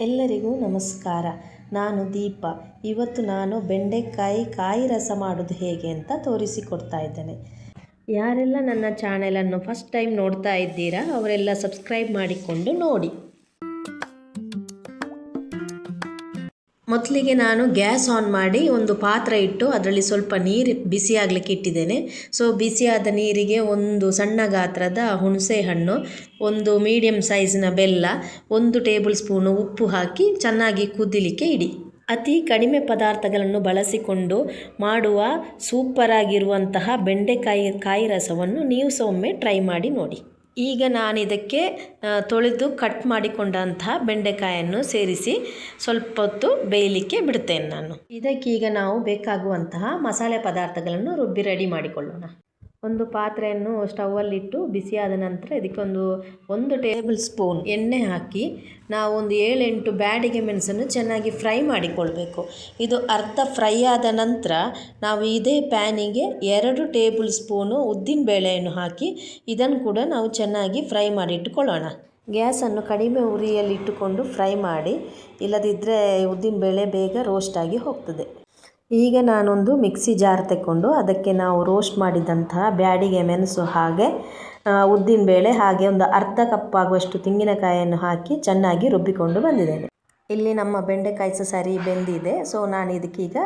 ಎಲ್ಲರಿಗೂ ನಮಸ್ಕಾರ. ನಾನು ದೀಪ. ಇವತ್ತು ನಾನು ಬೆಂಡೆಕಾಯಿ ಕಾಯಿ ರಸ ಮಾಡೋದು ಹೇಗೆ ಅಂತ ತೋರಿಸಿಕೊಡ್ತಾ ಇದ್ದೇನೆ. ಯಾರೆಲ್ಲ ನನ್ನ ಚಾನೆಲನ್ನು ಫಸ್ಟ್ ಟೈಮ್ ನೋಡ್ತಾ ಇದ್ದೀರಾ ಅವರೆಲ್ಲ ಸಬ್ಸ್ಕ್ರೈಬ್ ಮಾಡಿಕೊಂಡು ನೋಡಿ. ಮೊದಲಿಗೆ ನಾನು ಗ್ಯಾಸ್ ಆನ್ ಮಾಡಿ ಒಂದು ಪಾತ್ರ ಇಟ್ಟು ಅದರಲ್ಲಿ ಸ್ವಲ್ಪ ನೀರು ಬಿಸಿ ಆಗಲಿಕ್ಕೆ ಇಟ್ಟಿದ್ದೇನೆ. ಸೊ ಬಿಸಿಯಾದ ನೀರಿಗೆ ಒಂದು ಸಣ್ಣ ಗಾತ್ರದ ಹುಣಸೆ ಹಣ್ಣು, ಒಂದು ಮೀಡಿಯಮ್ ಸೈಜಿನ ಬೆಲ್ಲ, 1 ಟೇಬಲ್ ಸ್ಪೂನು ಉಪ್ಪು ಹಾಕಿ ಚೆನ್ನಾಗಿ ಕುದಿಲಿಕ್ಕೆ ಇಡಿ. ಅತಿ ಕಡಿಮೆ ಪದಾರ್ಥಗಳನ್ನು ಬಳಸಿಕೊಂಡು ಮಾಡುವ ಸೂಪರಾಗಿರುವಂತಹ ಕಾಯಿ ರಸವನ್ನು ನೀವು ಸಹ ಒಮ್ಮೆ ಟ್ರೈ ಮಾಡಿ ನೋಡಿ. ಈಗ ನಾನು ಇದಕ್ಕೆ ತೊಳೆದು ಕಟ್ ಮಾಡಿಕೊಂಡಂತಹ ಬೆಂಡೆಕಾಯನ್ನು ಸೇರಿಸಿ ಸ್ವಲ್ಪ ಹೊತ್ತು ಬೇಯಲಿಕ್ಕೆ ಬಿಡ್ತೇನೆ ನಾನು. ಇದಕ್ಕೀಗ ನಾವು ಬೇಕಾಗುವಂತಹ ಮಸಾಲೆ ಪದಾರ್ಥಗಳನ್ನು ರುಬ್ಬಿ ರೆಡಿ ಮಾಡಿಕೊಳ್ಳೋಣ. ಒಂದು ಪಾತ್ರೆಯನ್ನು ಸ್ಟವಲ್ಲಿಟ್ಟು ಬಿಸಿಯಾದ ನಂತರ ಇದಕ್ಕೆ ಒಂದು ಟೇಬಲ್ ಸ್ಪೂನ್ ಎಣ್ಣೆ ಹಾಕಿ ನಾವು ಒಂದು 7-8 ಬ್ಯಾಡಿಗೆ ಮೆಣಸನ್ನು ಚೆನ್ನಾಗಿ ಫ್ರೈ ಮಾಡಿಕೊಳ್ಬೇಕು. ಇದು ಅರ್ಧ ಫ್ರೈ ಆದ ನಂತರ ನಾವು ಇದೇ ಪ್ಯಾನಿಗೆ 2 ಟೇಬಲ್ ಸ್ಪೂನು ಉದ್ದಿನಬೇಳೆಯನ್ನು ಹಾಕಿ ಇದನ್ನು ಕೂಡ ನಾವು ಚೆನ್ನಾಗಿ ಫ್ರೈ ಮಾಡಿಟ್ಟುಕೊಳ್ಳೋಣ. ಗ್ಯಾಸನ್ನು ಕಡಿಮೆ ಉರಿಯಲ್ಲಿಟ್ಟುಕೊಂಡು ಫ್ರೈ ಮಾಡಿ, ಇಲ್ಲದಿದ್ದರೆ ಉದ್ದಿನಬೇಳೆ ಬೇಗ ರೋಸ್ಟ್ ಆಗಿ ಹೋಗ್ತದೆ. ಈಗ ನಾನೊಂದು ಮಿಕ್ಸಿ ಜಾರ್ ತಗೊಂಡು ಅದಕ್ಕೆ ನಾವು ರೋಸ್ಟ್ ಮಾಡಿದಂತಹ ಬ್ಯಾಡಿಗೆ ಮೆಣಸು ಹಾಗೆ ಉದ್ದಿನಬೇಳೆ ಹಾಗೆ ಒಂದು ಅರ್ಧ ಕಪ್ ಆಗುವಷ್ಟು ತೆಂಗಿನಕಾಯಿಯನ್ನು ಹಾಕಿ ಚೆನ್ನಾಗಿ ರುಬ್ಬಿಕೊಂಡು ಬಂದಿದ್ದೇನೆ. ಇಲ್ಲಿ ನಮ್ಮ ಬೆಂಡೆಕಾಯಿ ಸಹ ಸರಿ ಬೆಂದಿದೆ. ಸೊ ನಾನು ಇದಕ್ಕೀಗ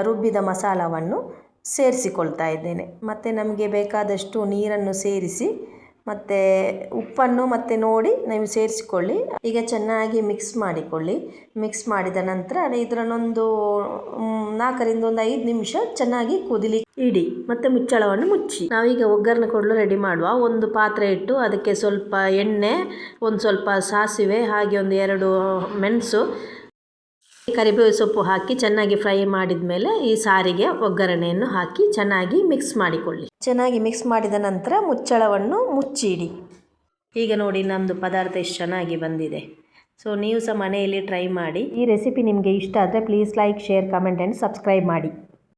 ರುಬ್ಬಿದ ಮಸಾಲವನ್ನು ಸೇರಿಸಿಕೊಳ್ತಾ ಇದ್ದೇನೆ. ಮತ್ತು ನಮಗೆ ಬೇಕಾದಷ್ಟು ನೀರನ್ನು ಸೇರಿಸಿ ಮತ್ತು ಉಪ್ಪನ್ನು ಮತ್ತೆ ನೋಡಿ ನೀವು ಸೇರಿಸಿಕೊಳ್ಳಿ. ಈಗ ಚೆನ್ನಾಗಿ ಮಿಕ್ಸ್ ಮಾಡಿಕೊಳ್ಳಿ. ಮಿಕ್ಸ್ ಮಾಡಿದ ನಂತರ ಇದರನ್ನೊಂದು 4ರಿಂದ 5 ನಿಮಿಷ ಚೆನ್ನಾಗಿ ಕುದಿಲಿ ಇಡಿ ಮತ್ತು ಮುಚ್ಚಳವನ್ನು ಮುಚ್ಚಿ. ನಾವೀಗ ಒಗ್ಗರಣೆ ಕೊಡಲು ರೆಡಿ ಮಾಡುವ. ಒಂದು ಪಾತ್ರೆ ಇಟ್ಟು ಅದಕ್ಕೆ ಸ್ವಲ್ಪ ಎಣ್ಣೆ, ಒಂದು ಸ್ವಲ್ಪ ಸಾಸಿವೆ ಹಾಗೆ ಒಂದು 2 ಮೆಣಸು, ಕರಿಬೇವು ಸೊಪ್ಪು ಹಾಕಿ ಚೆನ್ನಾಗಿ ಫ್ರೈ ಮಾಡಿದ ಮೇಲೆ ಈ ಸಾರಿಗೆ ಒಗ್ಗರಣೆಯನ್ನು ಹಾಕಿ ಚೆನ್ನಾಗಿ ಮಿಕ್ಸ್ ಮಾಡಿಕೊಳ್ಳಿ. ಚೆನ್ನಾಗಿ ಮಿಕ್ಸ್ ಮಾಡಿದ ನಂತರ ಮುಚ್ಚಳವನ್ನು ಮುಚ್ಚಿಡಿ. ಈಗ ನೋಡಿ ನಮ್ಮದು ಪದಾರ್ಥ ಎಷ್ಟು ಚೆನ್ನಾಗಿ ಬಂದಿದೆ. ಸೊ ನೀವು ಸಹ ಮನೆಯಲ್ಲಿ ಟ್ರೈ ಮಾಡಿ. ಈ ರೆಸಿಪಿ ನಿಮಗೆ ಇಷ್ಟ ಆದರೆ please like, share, comment and subscribe ಮಾಡಿ.